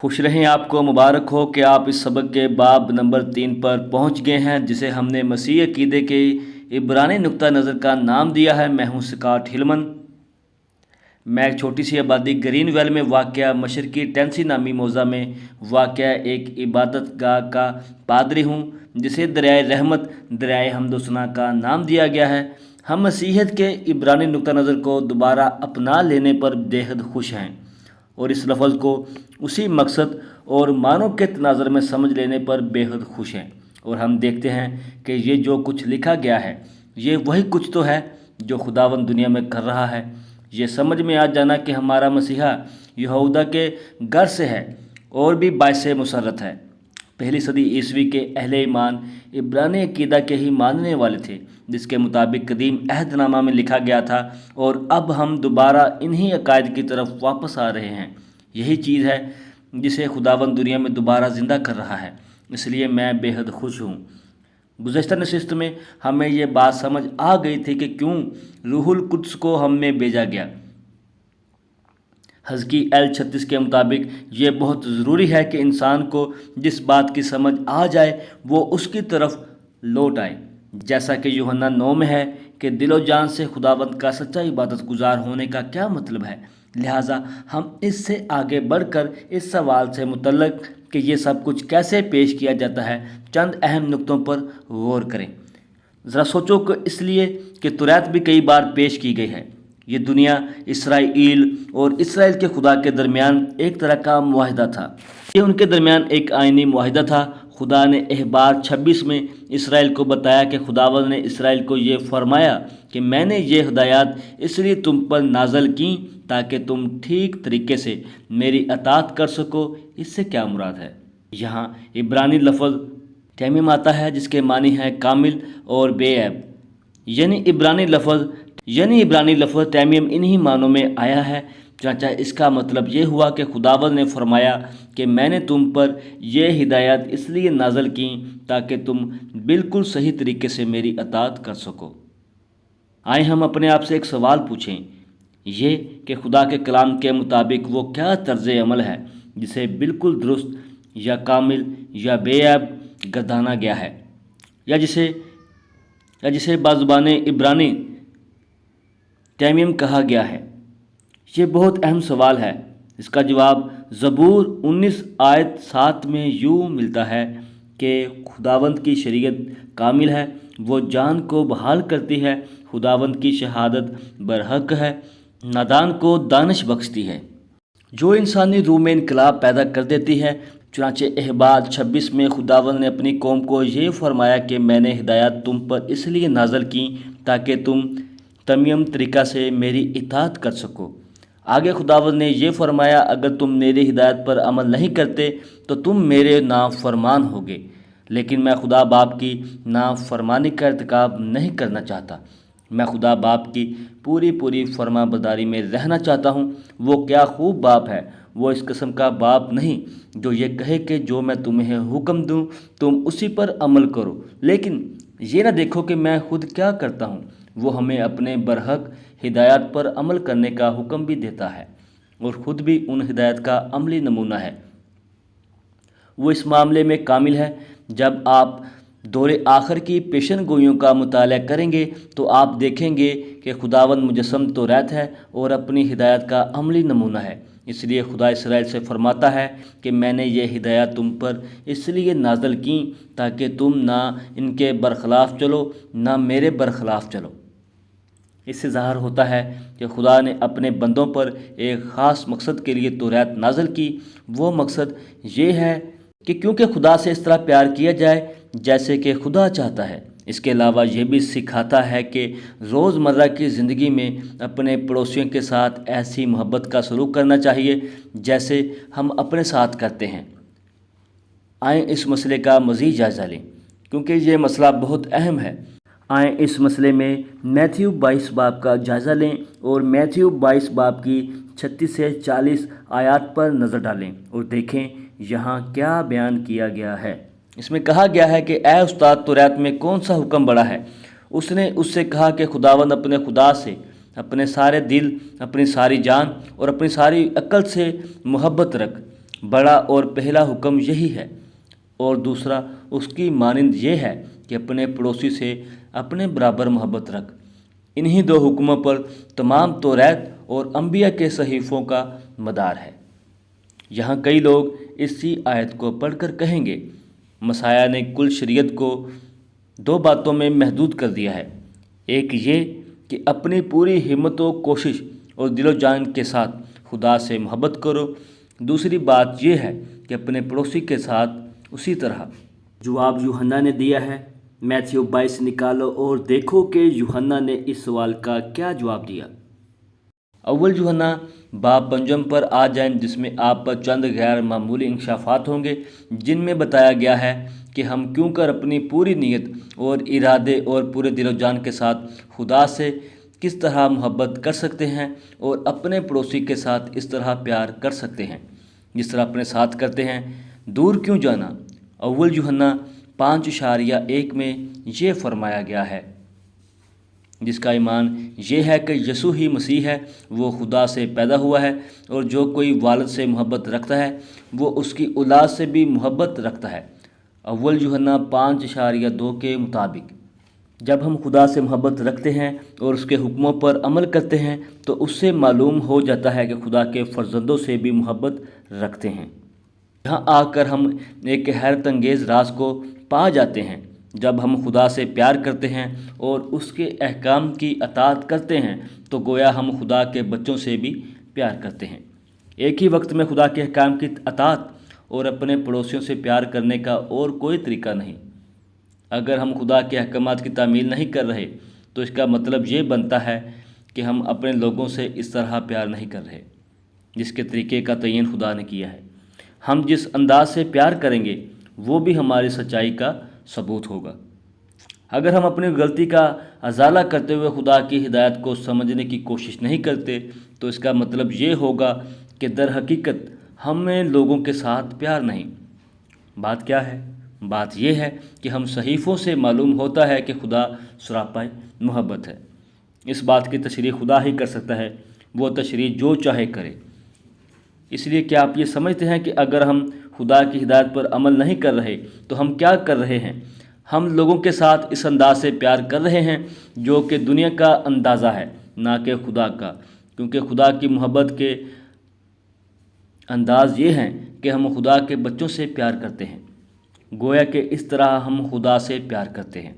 خوش رہیں، آپ کو مبارک ہو کہ آپ اس سبق کے باب نمبر 3 پر پہنچ گئے ہیں، جسے ہم نے مسیح عقیدے کے عبرانی نقطہ نظر کا نام دیا ہے۔ میں ہوں سکاٹ ہلمن۔ میں ایک چھوٹی سی آبادی گرین ویل میں واقع مشرقی ٹینسی نامی موضع میں واقع ایک عبادت گاہ کا پادری ہوں، جسے دریائے رحمت، دریائے حمد و ثنا کا نام دیا گیا ہے۔ ہم مسیحیت کے عبرانی نقطہ نظر کو دوبارہ اپنا لینے پر بےحد خوش ہیں، اور اس لفظ کو اسی مقصد اور معنوں کے تناظر میں سمجھ لینے پر بےحد خوش ہیں۔ اور ہم دیکھتے ہیں کہ یہ جو کچھ لکھا گیا ہے، یہ وہی کچھ تو ہے جو خداوند دنیا میں کر رہا ہے۔ یہ سمجھ میں آ جانا کہ ہمارا مسیحا یہودا کے گھر سے ہے اور بھی باعث مسرت ہے۔ پہلی صدی عیسوی کے اہل ایمان عبرانی عقیدہ کے ہی ماننے والے تھے، جس کے مطابق قدیم عہد نامہ میں لکھا گیا تھا، اور اب ہم دوبارہ انہی عقائد کی طرف واپس آ رہے ہیں۔ یہی چیز ہے جسے خداوند دنیا میں دوبارہ زندہ کر رہا ہے، اس لیے میں بےحد خوش ہوں۔ گزشتہ نشست میں ہمیں یہ بات سمجھ آ گئی تھی کہ کیوں روح القدس کو ہم میں بھیجا گیا۔ حزقییل 36 کے مطابق یہ بہت ضروری ہے کہ انسان کو جس بات کی سمجھ آ جائے وہ اس کی طرف لوٹ آئے، جیسا کہ یوحنا 9 میں ہے کہ دل و جان سے خداوند کا سچا عبادت گزار ہونے کا کیا مطلب ہے۔ لہٰذا ہم اس سے آگے بڑھ کر اس سوال سے متعلق کہ یہ سب کچھ کیسے پیش کیا جاتا ہے، چند اہم نقطوں پر غور کریں۔ ذرا سوچو کہ اس لیے کہ توریت بھی کئی بار پیش کی گئی ہے۔ یہ دنیا اسرائیل اور اسرائیل کے خدا کے درمیان ایک طرح کا معاہدہ تھا۔ یہ ان کے درمیان ایک آئینی معاہدہ تھا۔ خدا نے اخبار 26 میں اسرائیل کو بتایا کہ خداوند نے اسرائیل کو یہ فرمایا کہ میں نے یہ ہدایات اس لیے تم پر نازل کیں تاکہ تم ٹھیک طریقے سے میری اطاعت کر سکو۔ اس سے کیا مراد ہے؟ یہاں عبرانی لفظ تیمیم آتا ہے، جس کے معنی ہے کامل اور بے عیب، یعنی عبرانی لفظ تیمیم انہی معنوں میں آیا ہے۔ چنانچہ اس کا مطلب یہ ہوا کہ خداوند نے فرمایا کہ میں نے تم پر یہ ہدایات اس لیے نازل کیں تاکہ تم بالکل صحیح طریقے سے میری اطاعت کر سکو۔ آئیں ہم اپنے آپ سے ایک سوال پوچھیں، یہ کہ خدا کے کلام کے مطابق وہ کیا طرز عمل ہے جسے بالکل درست یا کامل یا بے عیب گردانا گیا ہے، یا جسے بازبان عبرانی تیمیم کہا گیا ہے؟ یہ بہت اہم سوال ہے۔ اس کا جواب زبور 19 آیت 7 میں یوں ملتا ہے کہ خداوند کی شریعت کامل ہے، وہ جان کو بحال کرتی ہے، خداوند کی شہادت برحق ہے، نادان کو دانش بخشتی ہے، جو انسانی روح میں انقلاب پیدا کر دیتی ہے۔ چنانچہ اخبار 26 میں خداوند نے اپنی قوم کو یہ فرمایا کہ میں نے ہدایات تم پر اس لیے نازل کیں تاکہ تم تمام طریقہ سے میری اطاعت کر سکو۔ آگے خداوند نے یہ فرمایا اگر تم میری ہدایت پر عمل نہیں کرتے تو تم میرے نافرمان ہوگے، لیکن میں خدا باپ کی نافرمانی کا ارتکاب نہیں کرنا چاہتا۔ میں خدا باپ کی پوری فرما برداری میں رہنا چاہتا ہوں۔ وہ کیا خوب باپ ہے، وہ اس قسم کا باپ نہیں جو یہ کہے کہ جو میں تمہیں حکم دوں تم اسی پر عمل کرو، لیکن یہ نہ دیکھو کہ میں خود کیا کرتا ہوں۔ وہ ہمیں اپنے برحق ہدایات پر عمل کرنے کا حکم بھی دیتا ہے، اور خود بھی ان ہدایت کا عملی نمونہ ہے۔ وہ اس معاملے میں کامل ہے۔ جب آپ دور آخر کی پیشن گوئیوں کا مطالعہ کریں گے تو آپ دیکھیں گے کہ خداوند مجسم توریت ہے اور اپنی ہدایت کا عملی نمونہ ہے۔ اس لیے خدا اسرائیل سے فرماتا ہے کہ میں نے یہ ہدایات تم پر اس لیے نازل کیں تاکہ تم نہ ان کے برخلاف چلو نہ میرے برخلاف چلو۔ اس سے ظاہر ہوتا ہے کہ خدا نے اپنے بندوں پر ایک خاص مقصد کے لیے توریت نازل کی۔ وہ مقصد یہ ہے کہ کیونکہ خدا سے اس طرح پیار کیا جائے جیسے کہ خدا چاہتا ہے۔ اس کے علاوہ یہ بھی سکھاتا ہے کہ روزمرہ کی زندگی میں اپنے پڑوسیوں کے ساتھ ایسی محبت کا سلوک کرنا چاہیے جیسے ہم اپنے ساتھ کرتے ہیں۔ آئیں اس مسئلے کا مزید جائزہ لیں، کیونکہ یہ مسئلہ بہت اہم ہے۔ آئیں اس مسئلے میں میتھیو 22 باب کا جائزہ لیں اور میتھیو 22 باب کی 36 سے 40 آیات پر نظر ڈالیں اور دیکھیں یہاں کیا بیان کیا گیا ہے۔ اس میں کہا گیا ہے کہ اے استاد، توریت میں کون سا حکم بڑا ہے؟ اس نے اس سے کہا کہ خداوند اپنے خدا سے اپنے سارے دل، اپنی ساری جان اور اپنی ساری عقل سے محبت رکھ، بڑا اور پہلا حکم یہی ہے، اور دوسرا اس کی مانند یہ ہے کہ اپنے پڑوسی سے اپنے برابر محبت رکھ۔ انہی دو حکموں پر تمام توریت اور انبیاء کے صحیفوں کا مدار ہے۔ یہاں کئی لوگ اسی آیت کو پڑھ کر کہیں گے، مسیح نے کل شریعت کو دو باتوں میں محدود کر دیا ہے۔ ایک یہ کہ اپنی پوری ہمت و کوشش اور دل و جان کے ساتھ خدا سے محبت کرو، دوسری بات یہ ہے کہ اپنے پڑوسی کے ساتھ اسی طرح۔ جواب یوحنا نے دیا ہے۔ میتھیو 22 نکالو اور دیکھو کہ یوحنا نے اس سوال کا کیا جواب دیا۔ اول یوحنا باب 5 پر آ جائیں، جس میں آپ پر چند غیر معمولی انکشافات ہوں گے، جن میں بتایا گیا ہے کہ ہم کیوں کر اپنی پوری نیت اور ارادے اور پورے دل و جان کے ساتھ خدا سے کس طرح محبت کر سکتے ہیں اور اپنے پڑوسی کے ساتھ اس طرح پیار کر سکتے ہیں جس طرح اپنے ساتھ کرتے ہیں۔ دور کیوں جانا؟ اول یوحنا 5:1 میں یہ فرمایا گیا ہے، جس کا ایمان یہ ہے کہ یسوع ہی مسیح ہے، وہ خدا سے پیدا ہوا ہے، اور جو کوئی والد سے محبت رکھتا ہے وہ اس کی اولاد سے بھی محبت رکھتا ہے۔ اول یوحنا 5:2 کے مطابق جب ہم خدا سے محبت رکھتے ہیں اور اس کے حکموں پر عمل کرتے ہیں تو اس سے معلوم ہو جاتا ہے کہ خدا کے فرزندوں سے بھی محبت رکھتے ہیں۔ یہاں آ کر ہم ایک حیرت انگیز راز کو پا جاتے ہیں۔ جب ہم خدا سے پیار کرتے ہیں اور اس کے احکام کی اطاعت کرتے ہیں تو گویا ہم خدا کے بچوں سے بھی پیار کرتے ہیں۔ ایک ہی وقت میں خدا کے احکام کی اطاعت اور اپنے پڑوسیوں سے پیار کرنے کا اور کوئی طریقہ نہیں۔ اگر ہم خدا کے احکامات کی تعمیل نہیں کر رہے تو اس کا مطلب یہ بنتا ہے کہ ہم اپنے لوگوں سے اس طرح پیار نہیں کر رہے جس کے طریقے کا تعین خدا نے کیا ہے۔ ہم جس انداز سے پیار کریں گے وہ بھی ہماری سچائی کا ثبوت ہوگا۔ اگر ہم اپنی غلطی کا ازالہ کرتے ہوئے خدا کی ہدایت کو سمجھنے کی کوشش نہیں کرتے تو اس کا مطلب یہ ہوگا کہ در حقیقت ہمیں لوگوں کے ساتھ پیار نہیں۔ بات کیا ہے؟ بات یہ ہے کہ ہم صحیفوں سے معلوم ہوتا ہے کہ خدا سراپا محبت ہے۔ اس بات کی تشریح خدا ہی کر سکتا ہے، وہ تشریح جو چاہے کرے۔ اس لیے کیا آپ یہ سمجھتے ہیں کہ اگر ہم خدا کی ہدایت پر عمل نہیں کر رہے تو ہم کیا کر رہے ہیں؟ ہم لوگوں کے ساتھ اس انداز سے پیار کر رہے ہیں جو کہ دنیا کا اندازہ ہے، نہ کہ خدا کا، کیونکہ خدا کی محبت کے انداز یہ ہیں کہ ہم خدا کے بچوں سے پیار کرتے ہیں، گویا کہ اس طرح ہم خدا سے پیار کرتے ہیں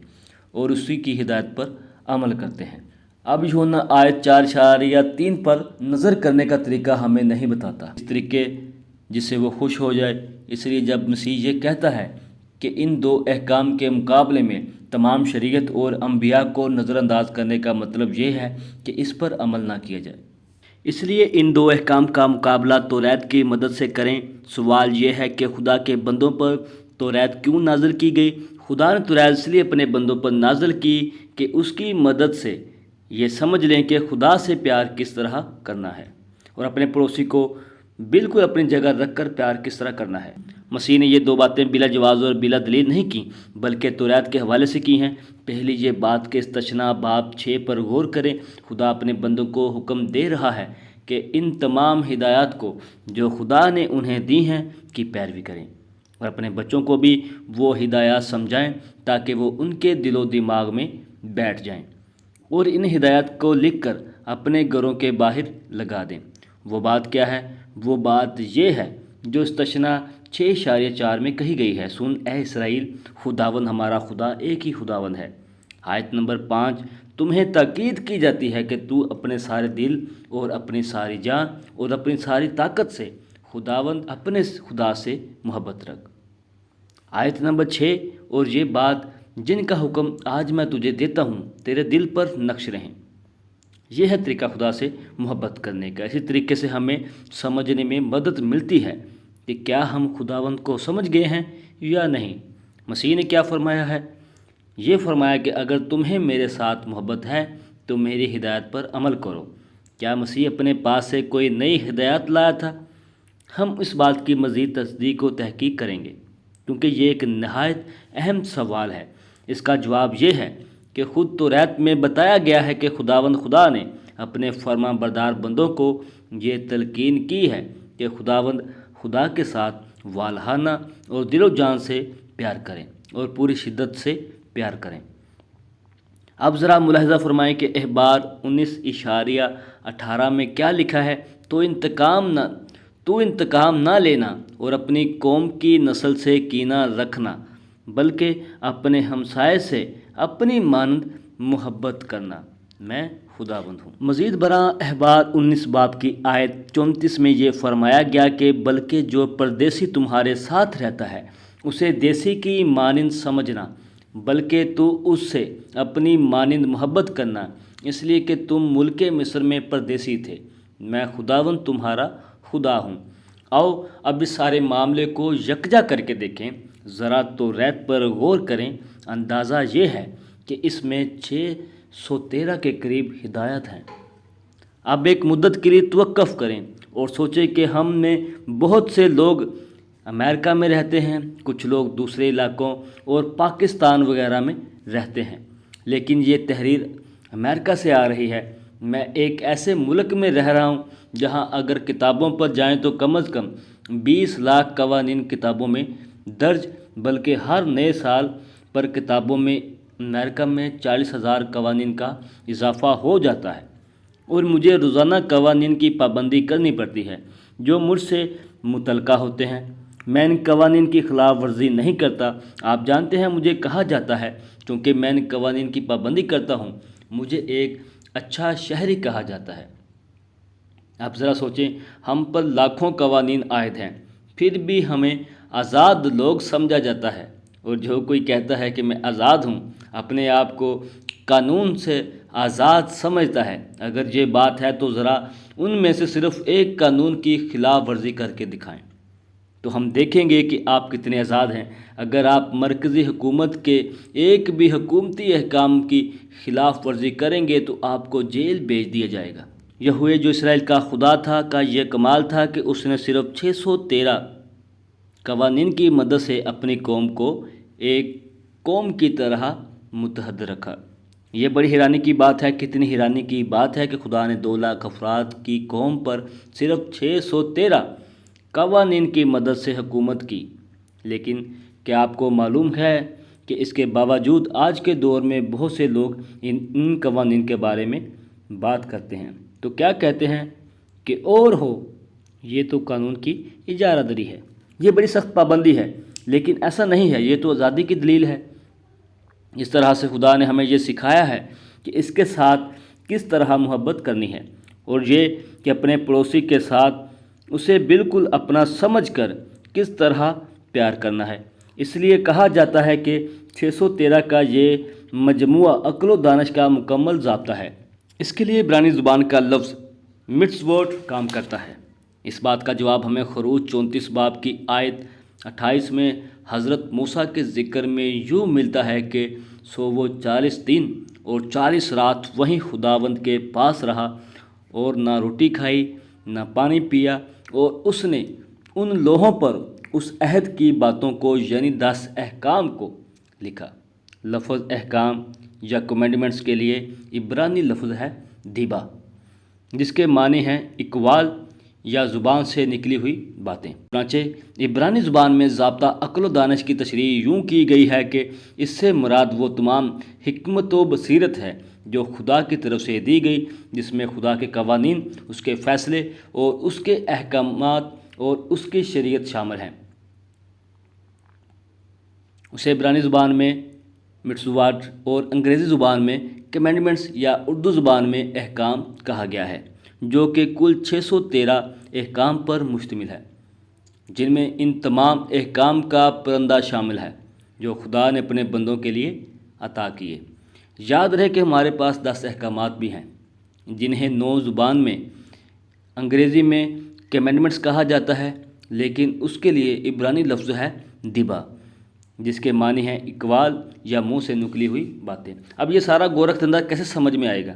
اور اسی کی ہدایت پر عمل کرتے ہیں۔ اب یوحنا آیت 4:3 پر نظر کرنے کا طریقہ ہمیں نہیں بتاتا، اس طریقے جس سے وہ خوش ہو جائے۔ اس لیے جب مسیح یہ کہتا ہے کہ ان دو احکام کے مقابلے میں تمام شریعت اور انبیاء کو نظر انداز کرنے کا مطلب یہ ہے کہ اس پر عمل نہ کیا جائے۔ اس لیے ان دو احکام کا مقابلہ توریت کی مدد سے کریں۔ سوال یہ ہے کہ خدا کے بندوں پر توریت کیوں نازل کی گئی؟ خدا نے توریت اس لیے اپنے بندوں پر نازل کی کہ اس کی مدد سے یہ سمجھ لیں کہ خدا سے پیار کس طرح کرنا ہے اور اپنے پڑوسی کو بالکل اپنی جگہ رکھ کر پیار کس طرح کرنا ہے۔ مسیح نے یہ دو باتیں بلا جواز اور بلا دلیل نہیں کی بلکہ توریت کے حوالے سے کی ہیں۔ پہلی یہ بات کہ استثنا باب 6 پر غور کریں۔ خدا اپنے بندوں کو حکم دے رہا ہے کہ ان تمام ہدایات کو جو خدا نے انہیں دی ہیں کی پیروی کریں اور اپنے بچوں کو بھی وہ ہدایات سمجھائیں تاکہ وہ ان کے دل و دماغ میں بیٹھ جائیں اور ان ہدایات کو لکھ کر اپنے گھروں کے باہر لگا دیں۔ وہ بات کیا ہے؟ وہ بات یہ ہے جو استثنا 6:4 میں کہی گئی ہے، سن اے اسرائیل، خداوند ہمارا خدا ایک ہی خداوند ہے۔ آیت نمبر 5، تمہیں تاکید کی جاتی ہے کہ تو اپنے سارے دل اور اپنی ساری جان اور اپنی ساری طاقت سے خداوند اپنے خدا سے محبت رکھ۔ آیت نمبر 6، اور یہ بات جن کا حکم آج میں تجھے دیتا ہوں تیرے دل پر نقش رہیں۔ یہ ہے طریقہ خدا سے محبت کرنے کا۔ اسی طریقے سے ہمیں سمجھنے میں مدد ملتی ہے کہ کیا ہم خداوند کو سمجھ گئے ہیں یا نہیں۔ مسیح نے کیا فرمایا ہے؟ یہ فرمایا کہ اگر تمہیں میرے ساتھ محبت ہے تو میری ہدایت پر عمل کرو۔ کیا مسیح اپنے پاس سے کوئی نئی ہدایت لایا تھا؟ ہم اس بات کی مزید تصدیق و تحقیق کریں گے کیونکہ یہ ایک نہایت اہم سوال ہے۔ اس کا جواب یہ ہے کہ خود توریت میں بتایا گیا ہے کہ خداوند خدا نے اپنے فرما بردار بندوں کو یہ تلقین کی ہے کہ خداوند خدا کے ساتھ والہانہ اور دل و جان سے پیار کریں اور پوری شدت سے پیار کریں۔ اب ذرا ملاحظہ فرمائیں کہ احبار 19:18 میں کیا لکھا ہے، تو انتقام نہ لینا اور اپنی قوم کی نسل سے کینہ رکھنا، بلکہ اپنے ہمسائے سے اپنی مانند محبت کرنا، میں خداوند ہوں۔ مزید برآں احبار 19 باب کی آیت 34 میں یہ فرمایا گیا کہ بلکہ جو پردیسی تمہارے ساتھ رہتا ہے اسے دیسی کی مانند سمجھنا، بلکہ تو اس سے اپنی مانند محبت کرنا، اس لیے کہ تم ملک مصر میں پردیسی تھے، میں خداوند تمہارا خدا ہوں۔ آؤ اب اس سارے معاملے کو یکجا کر کے دیکھیں، ذرا تو ریت پر غور کریں۔ اندازہ یہ ہے کہ اس میں 613 کے قریب ہدایت ہیں۔ اب ایک مدت کے لیے توقف کریں اور سوچیں کہ ہم میں بہت سے لوگ امریکہ میں رہتے ہیں، کچھ لوگ دوسرے علاقوں اور پاکستان وغیرہ میں رہتے ہیں، لیکن یہ تحریر امریکہ سے آ رہی ہے۔ میں ایک ایسے ملک میں رہ رہا ہوں جہاں اگر کتابوں پر جائیں تو کم از کم 20 لاکھ قوانین کتابوں میں درج، بلکہ ہر نئے سال پر کتابوں میں امریکہ میں 40,000 قوانین کا اضافہ ہو جاتا ہے، اور مجھے روزانہ قوانین کی پابندی کرنی پڑتی ہے جو مجھ سے متعلقہ ہوتے ہیں۔ میں ان قوانین کی خلاف ورزی نہیں کرتا۔ آپ جانتے ہیں مجھے کہا جاتا ہے چونکہ میں ان قوانین کی پابندی کرتا ہوں، مجھے ایک اچھا شہری کہا جاتا ہے۔ آپ ذرا سوچیں، ہم پر لاکھوں قوانین عائد ہیں، پھر بھی ہمیں آزاد لوگ سمجھا جاتا ہے، اور جو کوئی کہتا ہے کہ میں آزاد ہوں اپنے آپ کو قانون سے آزاد سمجھتا ہے۔ اگر یہ بات ہے تو ذرا ان میں سے صرف ایک قانون کی خلاف ورزی کر کے دکھائیں تو ہم دیکھیں گے کہ آپ کتنے آزاد ہیں۔ اگر آپ مرکزی حکومت کے ایک بھی حکومتی احکام کی خلاف ورزی کریں گے تو آپ کو جیل بھیج دیا جائے گا۔ یہوہ جو اسرائیل کا خدا تھا کا یہ کمال تھا کہ اس نے صرف 613 قوانین کی مدد سے اپنی قوم کو ایک قوم کی طرح متحد رکھا۔ یہ بڑی حیرانی کی بات ہے، کتنی حیرانی کی بات ہے کہ خدا نے 2 لاکھ افراد کی قوم پر صرف 613 قوانین کی مدد سے حکومت کی۔ لیکن کیا آپ کو معلوم ہے کہ اس کے باوجود آج کے دور میں بہت سے لوگ ان قوانین کے بارے میں بات کرتے ہیں تو کیا کہتے ہیں کہ اور ہو، یہ تو قانون کی اجارہ داری ہے، یہ بڑی سخت پابندی ہے، لیکن ایسا نہیں ہے، یہ تو آزادی کی دلیل ہے۔ اس طرح سے خدا نے ہمیں یہ سکھایا ہے کہ اس کے ساتھ کس طرح محبت کرنی ہے، اور یہ کہ اپنے پڑوسی کے ساتھ اسے بالکل اپنا سمجھ کر کس طرح پیار کرنا ہے۔ اس لیے کہا جاتا ہے کہ 613 کا یہ مجموعہ عقل و دانش کا مکمل ضابطہ ہے۔ اس کے لیے عبرانی زبان کا لفظ مٹزوٹ کام کرتا ہے۔ اس بات کا جواب ہمیں خروج 34 باب کی آیت 28 میں حضرت موسیٰ کے ذکر میں یوں ملتا ہے کہ سو وہ 40 دن اور 40 رات وہیں خداوند کے پاس رہا اور نہ روٹی کھائی نہ پانی پیا، اور اس نے ان لوحوں پر اس عہد کی باتوں کو یعنی 10 احکام کو لکھا۔ لفظ احکام یا کمینڈمنٹس کے لیے عبرانی لفظ ہے دیبا، جس کے معنی ہیں اقوال یا زبان سے نکلی ہوئی باتیں۔ چنانچہ عبرانی زبان میں ضابطہ عقل و دانش کی تشریح یوں کی گئی ہے کہ اس سے مراد وہ تمام حکمت و بصیرت ہے جو خدا کی طرف سے دی گئی، جس میں خدا کے قوانین، اس کے فیصلے اور اس کے احکامات اور اس کی شریعت شامل ہیں۔ اسے عبرانی زبان میں مٹزوٹ اور انگریزی زبان میں کمینڈمنٹس یا اردو زبان میں احکام کہا گیا ہے، جو کہ کل 613 احکام پر مشتمل ہے، جن میں ان تمام احکام کا پرندہ شامل ہے جو خدا نے اپنے بندوں کے لیے عطا کیے۔ یاد رہے کہ ہمارے پاس 10 احکامات بھی ہیں جنہیں 9 زبان میں انگریزی میں کمینڈمنٹس کہا جاتا ہے، لیکن اس کے لیے عبرانی لفظ ہے دیبا، جس کے معنی ہیں اقوال یا منہ سے نکلی ہوئی باتیں۔ اب یہ سارا گورکھ دھندا کیسے سمجھ میں آئے گا؟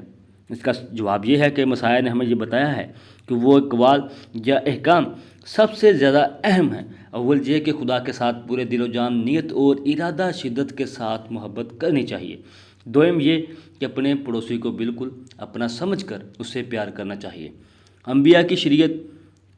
اس کا جواب یہ ہے کہ مسیح نے ہمیں یہ بتایا ہے کہ وہ اقوال یا احکام سب سے زیادہ اہم ہیں۔ اول یہ کہ خدا کے ساتھ پورے دل و جان، نیت اور ارادہ شدت کے ساتھ محبت کرنی چاہیے۔ دوم یہ کہ اپنے پڑوسی کو بالکل اپنا سمجھ کر اس سے پیار کرنا چاہیے۔ انبیاء کی شریعت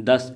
10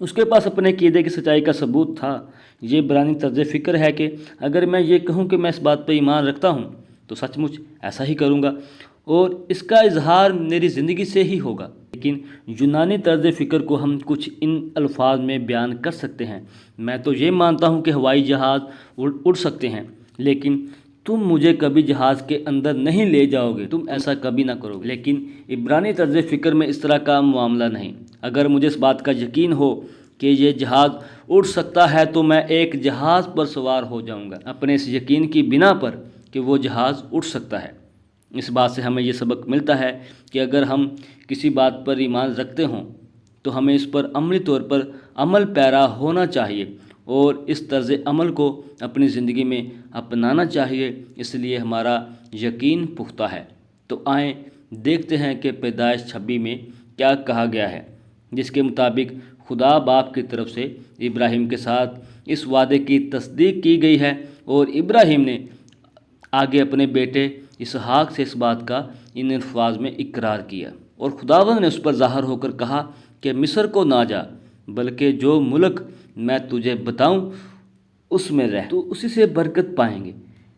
اس کے پاس اپنے عقیدے کی سچائی کا ثبوت تھا۔ یہ عبرانی طرز فکر ہے کہ اگر میں یہ کہوں کہ میں اس بات پہ ایمان رکھتا ہوں تو سچ مچ ایسا ہی کروں گا اور اس کا اظہار میری زندگی سے ہی ہوگا۔ لیکن یونانی طرز فکر کو ہم کچھ ان الفاظ میں بیان کر سکتے ہیں: میں تو یہ مانتا ہوں کہ ہوائی جہاز اڑ سکتے ہیں، لیکن تم مجھے کبھی جہاز کے اندر نہیں لے جاؤ گے، تم ایسا کبھی نہ کرو گے۔ لیکن عبرانی طرز فکر میں اس طرح کا معاملہ نہیں۔ اگر مجھے اس بات کا یقین ہو کہ یہ جہاز اڑ سکتا ہے تو میں ایک جہاز پر سوار ہو جاؤں گا، اپنے اس یقین کی بنا پر کہ وہ جہاز اڑ سکتا ہے۔ اس بات سے ہمیں یہ سبق ملتا ہے کہ اگر ہم کسی بات پر ایمان رکھتے ہوں تو ہمیں اس پر عملی طور پر عمل پیرا ہونا چاہیے اور اس طرز عمل کو اپنی زندگی میں اپنانا چاہیے، اس لیے ہمارا یقین پختہ ہے۔ تو آئیں دیکھتے ہیں کہ پیدائش 26 میں کیا کہا گیا ہے، جس کے مطابق خدا باپ کی طرف سے ابراہیم کے ساتھ اس وعدے کی تصدیق کی گئی ہے، اور ابراہیم نے آگے اپنے بیٹے اسحاق سے اس بات کا ان الفاظ میں اقرار کیا، اور خداوند نے اس پر ظاہر ہو کر کہا کہ مصر کو نہ جا، بلکہ جو ملک میں تجھے بتاؤں اس میں رہ، تو اسی سے برکت پائیں گے،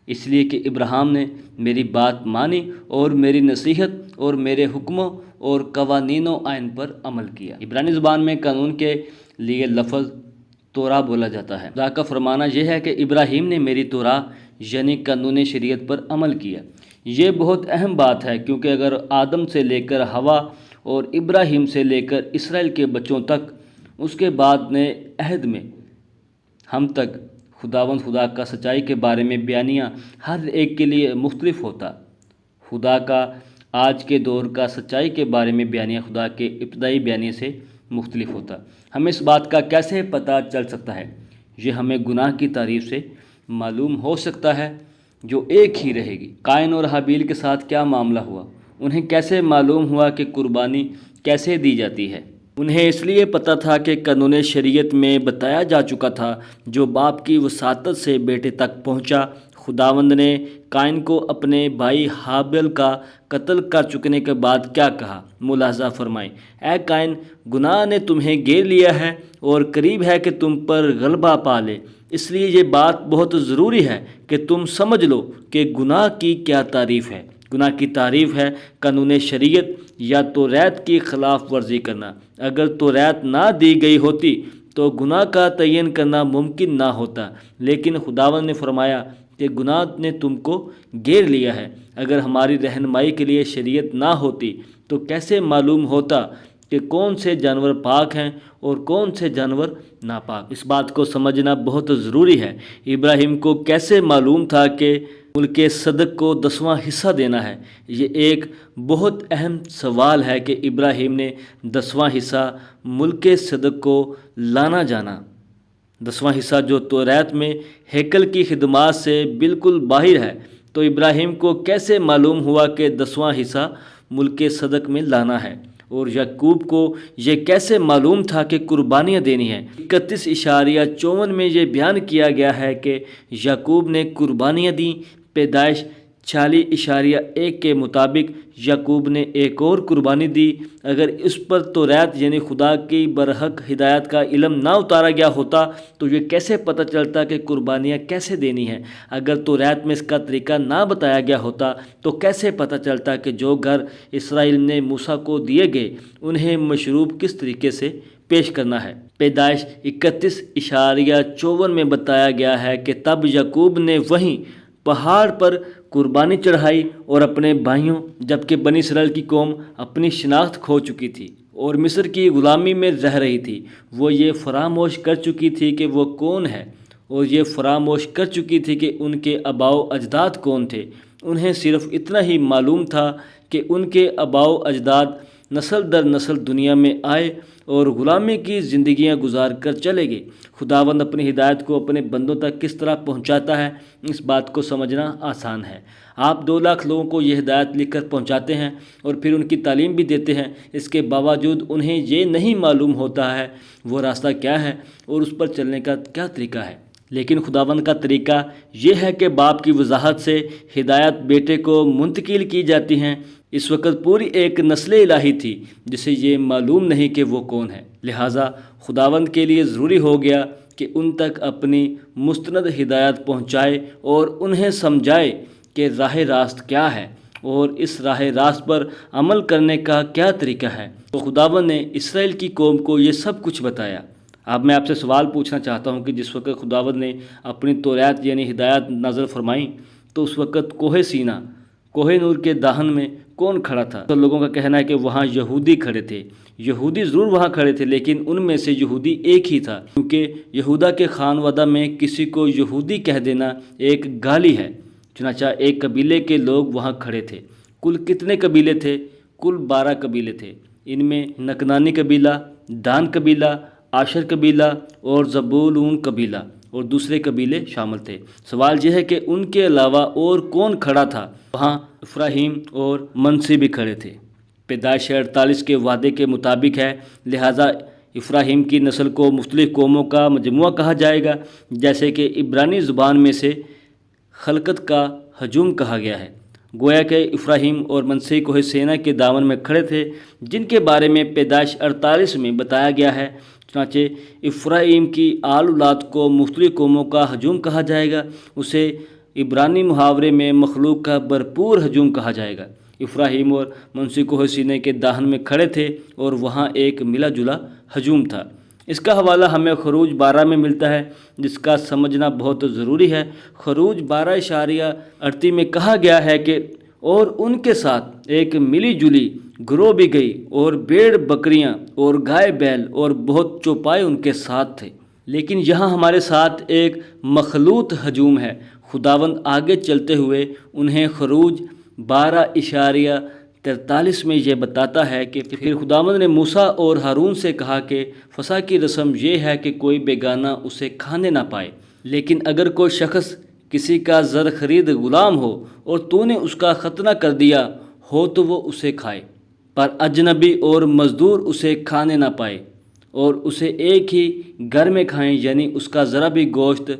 اس لیے کہ ابراہیم نے میری بات مانی اور میری نصیحت اور میرے حکموں اور قوانین و آئین پر عمل کیا۔ عبرانی زبان میں قانون کے لیے لفظ تورا بولا جاتا ہے۔ خدا کا فرمانا یہ ہے کہ ابراہیم نے میری تورا یعنی قانون شریعت پر عمل کیا۔ یہ بہت اہم بات ہے، کیونکہ اگر آدم سے لے کر حوا اور ابراہیم سے لے کر اسرائیل کے بچوں تک، اس کے بعد نئے عہد میں ہم تک خدا کا سچائی کے بارے میں بیانیہ ہر ایک کے لیے مختلف ہوتا، خدا کا آج کے دور کا سچائی کے بارے میں بیانیہ خدا کے ابتدائی بیانیے سے مختلف ہوتا۔ ہمیں اس بات کا کیسے پتہ چل سکتا ہے؟ یہ ہمیں گناہ کی تعریف سے معلوم ہو سکتا ہے جو ایک ہی رہے گی۔ قائن اور حابیل کے ساتھ کیا معاملہ ہوا؟ انہیں کیسے معلوم ہوا کہ قربانی کیسے دی جاتی ہے؟ انہیں اس لیے پتہ تھا کہ قانون شریعت میں بتایا جا چکا تھا، جو باپ کی وساطت سے بیٹے تک پہنچا۔ خداوند نے قائن کو اپنے بھائی حابیل کا قتل کر چکنے کے بعد کیا کہا؟ ملاحظہ فرمائیں: اے قائن، گناہ نے تمہیں گھیر لیا ہے اور قریب ہے کہ تم پر غلبہ پا لے، اس لیے یہ بات بہت ضروری ہے کہ تم سمجھ لو کہ گناہ کی کیا تعریف ہے۔ گناہ کی تعریف ہے قانون شریعت یا توریت کی خلاف ورزی کرنا۔ اگر توریت نہ دی گئی ہوتی تو گناہ کا تعین کرنا ممکن نہ ہوتا، لیکن خداوند نے فرمایا کہ گناہ نے تم کو گھیر لیا ہے۔ اگر ہماری رہنمائی کے لیے شریعت نہ ہوتی تو کیسے معلوم ہوتا کہ کون سے جانور پاک ہیں اور کون سے جانور ناپاک؟ اس بات کو سمجھنا بہت ضروری ہے۔ ابراہیم کو کیسے معلوم تھا کہ ملک صدق کو 10واں حصہ دینا ہے؟ یہ ایک بہت اہم سوال ہے کہ ابراہیم نے 10واں حصہ ملک صدق کو لانا جانا۔ 10واں حصہ جو توریت میں ہیکل کی خدمات سے بالکل باہر ہے، تو ابراہیم کو کیسے معلوم ہوا کہ 10واں حصہ ملک صدق میں لانا ہے؟ اور یعقوب کو یہ کیسے معلوم تھا کہ قربانیاں دینی ہیں؟ 31.54 میں یہ بیان کیا گیا ہے کہ یعقوب نے قربانیاں دیں۔ پیدائش 40.1 کے مطابق یعقوب نے ایک اور قربانی دی۔ اگر اس پر توریت یعنی خدا کی برحق ہدایت کا علم نہ اتارا گیا ہوتا تو یہ کیسے پتہ چلتا کہ قربانیاں کیسے دینی ہیں؟ اگر توریت میں اس کا طریقہ نہ بتایا گیا ہوتا تو کیسے پتہ چلتا کہ جو گھر اسرائیل نے موسیٰ کو دیے گئے انہیں مشروب کس طریقے سے پیش کرنا ہے؟ پیدائش 31.54 میں بتایا گیا ہے کہ تب یعقوب نے وہیں پہاڑ پر قربانی چڑھائی اور اپنے بھائیوں، جبکہ بنی اسرائیل کی قوم اپنی شناخت کھو چکی تھی اور مصر کی غلامی میں رہ رہی تھی، وہ یہ فراموش کر چکی تھی کہ وہ کون ہے، اور یہ فراموش کر چکی تھی کہ ان کے آباء و اجداد کون تھے۔ انہیں صرف اتنا ہی معلوم تھا کہ ان کے آباء و اجداد نسل در نسل دنیا میں آئے اور غلامی کی زندگیاں گزار کر چلے گئے۔ خداوند اپنی ہدایت کو اپنے بندوں تک کس طرح پہنچاتا ہے، اس بات کو سمجھنا آسان ہے۔ آپ 2 لاکھ لوگوں کو یہ ہدایت لکھ کر پہنچاتے ہیں اور پھر ان کی تعلیم بھی دیتے ہیں، اس کے باوجود انہیں یہ نہیں معلوم ہوتا ہے وہ راستہ کیا ہے اور اس پر چلنے کا کیا طریقہ ہے۔ لیکن خداوند کا طریقہ یہ ہے کہ باپ کی وضاحت سے ہدایت بیٹے کو منتقل کی جاتی ہیں۔ اس وقت پوری ایک نسل الہی تھی جسے یہ معلوم نہیں کہ وہ کون ہے، لہٰذا خداوند کے لیے ضروری ہو گیا کہ ان تک اپنی مستند ہدایت پہنچائے اور انہیں سمجھائے کہ راہ راست کیا ہے اور اس راہ راست پر عمل کرنے کا کیا طریقہ ہے۔ تو خداوند نے اسرائیل کی قوم کو یہ سب کچھ بتایا۔ اب میں آپ سے سوال پوچھنا چاہتا ہوں کہ جس وقت خداوند نے اپنی توریت یعنی ہدایت نازل فرمائیں تو اس وقت کوہ سینا، کوہ نور کے دہن میں کون کھڑا تھا؟ تو لوگوں کا کہنا ہے کہ وہاں یہودی کھڑے تھے۔ یہودی ضرور وہاں کھڑے تھے، لیکن ان میں سے یہودی ایک ہی تھا، کیونکہ یہودا کے خانوادہ میں کسی کو یہودی کہہ دینا ایک گالی ہے۔ چنانچہ ایک قبیلے کے لوگ وہاں کھڑے تھے۔ کل کتنے قبیلے تھے؟ کل 12 قبیلے تھے۔ ان میں نکنانی قبیلہ، دان قبیلہ، عاشر قبیلہ اور زبولون قبیلہ اور دوسرے قبیلے شامل تھے۔ سوال یہ ہے کہ ان کے علاوہ اور کون کھڑا تھا؟ وہاں افراہیم اور منسی بھی کھڑے تھے۔ پیدائش 48 کے وعدے کے مطابق ہے، لہٰذا افراہیم کی نسل کو مختلف قوموں کا مجموعہ کہا جائے گا، جیسے کہ عبرانی زبان میں سے خلقت کا ہجوم کہا گیا ہے۔ گویا کہ افراہیم اور منسی کوہ سینا کے دامن میں کھڑے تھے، جن کے بارے میں پیدائش 48 میں بتایا گیا ہے۔ چنانچہ افراہیم کی آل اولاد کو مختلف قوموں کا ہجوم کہا جائے گا، اسے عبرانی محاورے میں مخلوق کا بھرپور ہجوم کہا جائے گا۔ افراہیم اور منسی کوہ سینے کے دہن میں کھڑے تھے اور وہاں ایک ملا جلا ہجوم تھا۔ اس کا حوالہ ہمیں خروج 12 میں ملتا ہے، جس کا سمجھنا بہت ضروری ہے۔ خروج 12:38 میں کہا گیا ہے کہ اور ان کے ساتھ ایک ملی جلی گروہ بھی گئی اور بھیڑ بکریاں اور گائے بیل اور بہت چوپائے ان کے ساتھ تھے۔ لیکن یہاں ہمارے ساتھ ایک مخلوط ہجوم ہے۔ خداوند آگے چلتے ہوئے انہیں خروج 12:43 میں یہ بتاتا ہے کہ پھر خداوند نے موسیٰ اور ہارون سے کہا کہ فسح کی رسم یہ ہے کہ کوئی بیگانہ اسے کھانے نہ پائے، لیکن اگر کوئی شخص کسی کا زر خرید غلام ہو اور تو نے اس کا ختنہ کر دیا ہو تو وہ اسے کھائے، پر اجنبی اور مزدور اسے کھانے نہ پائے اور اسے ایک ہی گھر میں کھائیں، یعنی اس کا ذرا بھی گوشت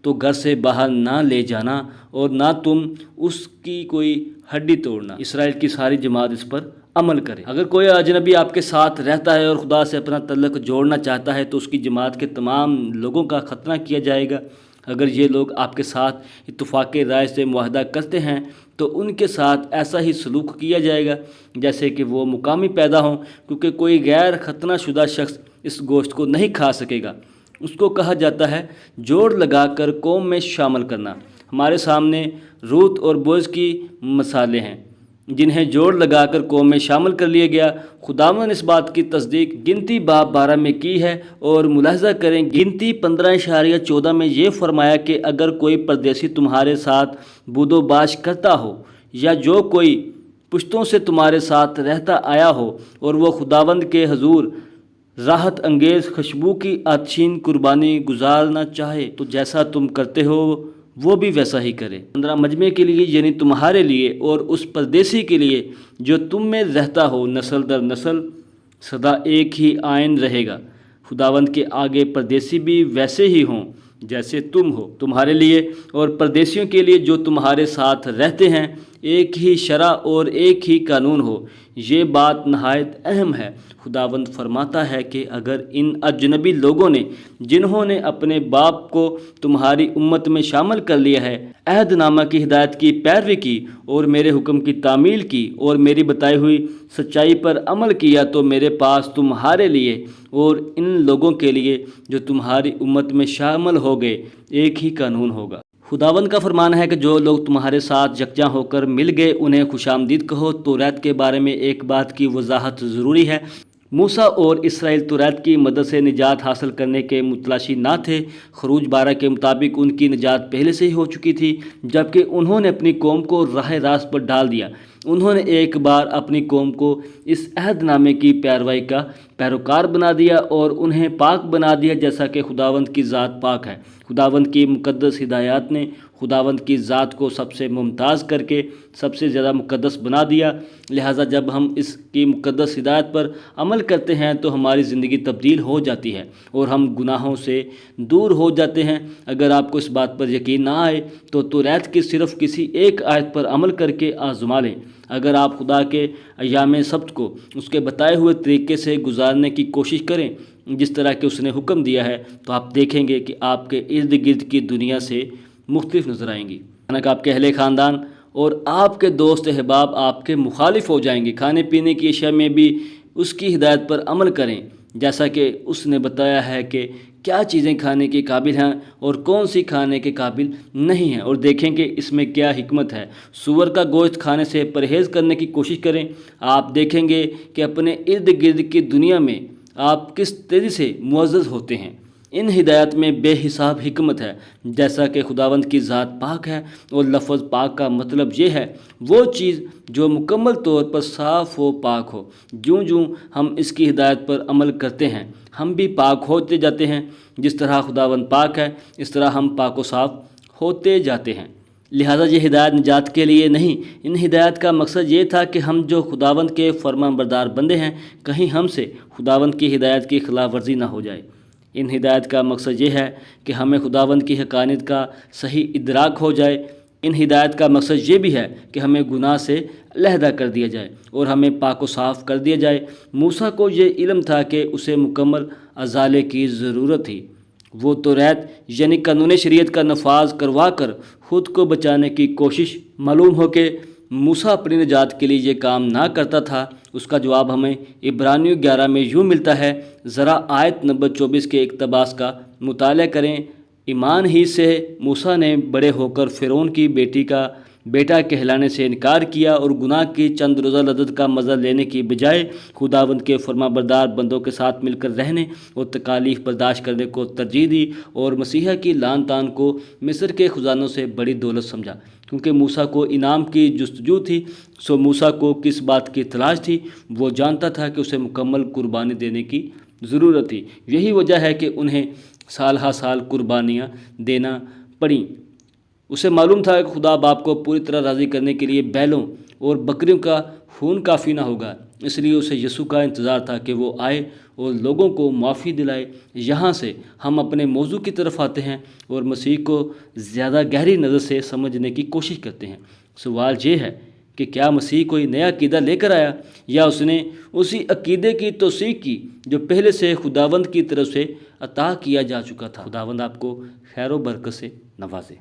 تو گھر سے باہر نہ لے جانا اور نہ تم اس کی کوئی ہڈی توڑنا۔ اسرائیل کی ساری جماعت اس پر عمل کرے۔ اگر کوئی اجنبی آپ کے ساتھ رہتا ہے اور خدا سے اپنا تعلق جوڑنا چاہتا ہے تو اس کی جماعت کے تمام لوگوں کا ختنہ کیا جائے گا۔ اگر یہ لوگ آپ کے ساتھ اتفاق رائے سے معاہدہ کرتے ہیں تو ان کے ساتھ ایسا ہی سلوک کیا جائے گا جیسے کہ وہ مقامی پیدا ہوں، کیونکہ کوئی غیر ختنہ شدہ شخص اس گوشت کو نہیں کھا سکے گا۔ اس کو کہا جاتا ہے جوڑ لگا کر قوم میں شامل کرنا۔ ہمارے سامنے روت اور بوعز کی مثالیں ہیں جنہیں جوڑ لگا کر قوم میں شامل کر لیا گیا۔ خداوند نے اس بات کی تصدیق گنتی باب 12 میں کی ہے، اور ملاحظہ کریں گنتی 15:14 میں یہ فرمایا کہ اگر کوئی پردیسی تمہارے ساتھ بود و باش کرتا ہو یا جو کوئی پشتوں سے تمہارے ساتھ رہتا آیا ہو اور وہ خداوند کے حضور راحت انگیز خوشبو کی آتشین قربانی گزارنا چاہے تو جیسا تم کرتے ہو وہ بھی ویسا ہی کرے۔ 15 مجمع کے لیے یعنی تمہارے لیے اور اس پردیسی کے لیے جو تم میں رہتا ہو، نسل در نسل سدا ایک ہی آئین رہے گا۔ خداوند کے آگے پردیسی بھی ویسے ہی ہوں جیسے تم ہو۔ تمہارے لیے اور پردیسیوں کے لیے جو تمہارے ساتھ رہتے ہیں ایک ہی شرع اور ایک ہی قانون ہو۔ یہ بات نہایت اہم ہے۔ خداوند فرماتا ہے کہ اگر ان اجنبی لوگوں نے جنہوں نے اپنے باپ کو تمہاری امت میں شامل کر لیا ہے، عہد نامہ کی ہدایت کی پیروی کی اور میرے حکم کی تعمیل کی اور میری بتائی ہوئی سچائی پر عمل کیا تو میرے پاس تمہارے لیے اور ان لوگوں کے لیے جو تمہاری امت میں شامل ہو گئے ایک ہی قانون ہوگا۔ خداوند کا فرمان ہے کہ جو لوگ تمہارے ساتھ یکجا ہو کر مل گئے انہیں خوش آمدید کہو۔ توریت کے بارے میں ایک بات کی وضاحت ضروری ہے۔ موسیٰ اور اسرائیل توریت کی مدد سے نجات حاصل کرنے کے متلاشی نہ تھے۔ خروج 12 کے مطابق ان کی نجات پہلے سے ہی ہو چکی تھی، جبکہ انہوں نے اپنی قوم کو راہ راست پر ڈال دیا۔ انہوں نے ایک بار اپنی قوم کو اس عہد نامے کی پیروی کا پیروکار بنا دیا اور انہیں پاک بنا دیا، جیسا کہ خداوند کی ذات پاک ہے۔ خداوند کی مقدس ہدایات نے خداوند کی ذات کو سب سے ممتاز کر کے سب سے زیادہ مقدس بنا دیا۔ لہٰذا جب ہم اس کی مقدس ہدایت پر عمل کرتے ہیں تو ہماری زندگی تبدیل ہو جاتی ہے اور ہم گناہوں سے دور ہو جاتے ہیں۔ اگر آپ کو اس بات پر یقین نہ آئے تو توریت کی صرف کسی ایک آیت پر عمل کر کے آزما لیں۔ اگر آپ خدا کے ایام سبت کو اس کے بتائے ہوئے طریقے سے گزارنے کی کوشش کریں جس طرح کہ اس نے حکم دیا ہے، تو آپ دیکھیں گے کہ آپ کے ارد گرد کی دنیا سے مختلف نظر آئیں گی۔ حالانکہ آپ کے اہل خاندان اور آپ کے دوست احباب آپ کے مخالف ہو جائیں گے۔ کھانے پینے کی اشیاء میں بھی اس کی ہدایت پر عمل کریں، جیسا کہ اس نے بتایا ہے کہ کیا چیزیں کھانے کے قابل ہیں اور کون سی کھانے کے قابل نہیں ہیں، اور دیکھیں کہ اس میں کیا حکمت ہے۔ سور کا گوشت کھانے سے پرہیز کرنے کی کوشش کریں۔ آپ دیکھیں گے کہ اپنے ارد گرد کی دنیا میں آپ کس تیزی سے معزز ہوتے ہیں۔ ان ہدایت میں بے حساب حکمت ہے۔ جیسا کہ خداوند کی ذات پاک ہے اور لفظ پاک کا مطلب یہ ہے وہ چیز جو مکمل طور پر صاف و پاک ہو۔ جوں جوں ہم اس کی ہدایت پر عمل کرتے ہیں ہم بھی پاک ہوتے جاتے ہیں۔ جس طرح خداوند پاک ہے اس طرح ہم پاک و صاف ہوتے جاتے ہیں۔ لہٰذا یہ ہدایت نجات کے لیے نہیں، ان ہدایت کا مقصد یہ تھا کہ ہم جو خداوند کے فرمان بردار بندے ہیں کہیں ہم سے خداوند کی ہدایت کی خلاف ورزی نہ ہو جائے۔ ان ہدایت کا مقصد یہ ہے کہ ہمیں خداوند کی حقانیت کا صحیح ادراک ہو جائے۔ ان ہدایت کا مقصد یہ بھی ہے کہ ہمیں گناہ سے علیحدہ کر دیا جائے اور ہمیں پاک و صاف کر دیا جائے۔ موسیٰ کو یہ علم تھا کہ اسے مکمل ازالے کی ضرورت تھی۔ وہ توریت یعنی قانون شریعت کا نفاذ کروا کر خود کو بچانے کی کوشش معلوم ہو کہ موسیٰ اپنی نجات کے لیے یہ کام نہ کرتا تھا۔ اس کا جواب ہمیں عبرانیوں 11 میں یوں ملتا ہے، ذرا آیت نمبر 24 کے اقتباس کا مطالعہ کریں۔ ایمان ہی سے موسیٰ نے بڑے ہو کر فرعون کی بیٹی کا بیٹا کہلانے سے انکار کیا اور گناہ کی چند روزہ لذت کا مزہ لینے کی بجائے خداوند کے فرما بردار بندوں کے ساتھ مل کر رہنے اور تکالیف برداشت کرنے کو ترجیح دی، اور مسیحا کی لان تان کو مصر کے خزانوں سے بڑی دولت سمجھا۔ کیونکہ موسیٰ کو انعام کی جستجو تھی، سو موسیٰ کو کس بات کی تلاش تھی؟ وہ جانتا تھا کہ اسے مکمل قربانی دینے کی ضرورت تھی۔ یہی وجہ ہے کہ انہیں سال ہا سال قربانیاں دینا پڑیں۔ اسے معلوم تھا کہ خدا باپ کو پوری طرح راضی کرنے کے لیے بیلوں اور بکریوں کا خون کافی نہ ہوگا، اس لیے اسے یسوع کا انتظار تھا کہ وہ آئے اور لوگوں کو معافی دلائے۔ یہاں سے ہم اپنے موضوع کی طرف آتے ہیں اور مسیح کو زیادہ گہری نظر سے سمجھنے کی کوشش کرتے ہیں۔ سوال یہ ہے کہ کیا مسیح کوئی نیا عقیدہ لے کر آیا یا اس نے اسی عقیدے کی توثیق کی جو پہلے سے خداوند کی طرف سے عطا کیا جا چکا تھا؟ خداوند آپ کو خیر و برکت سے نوازے۔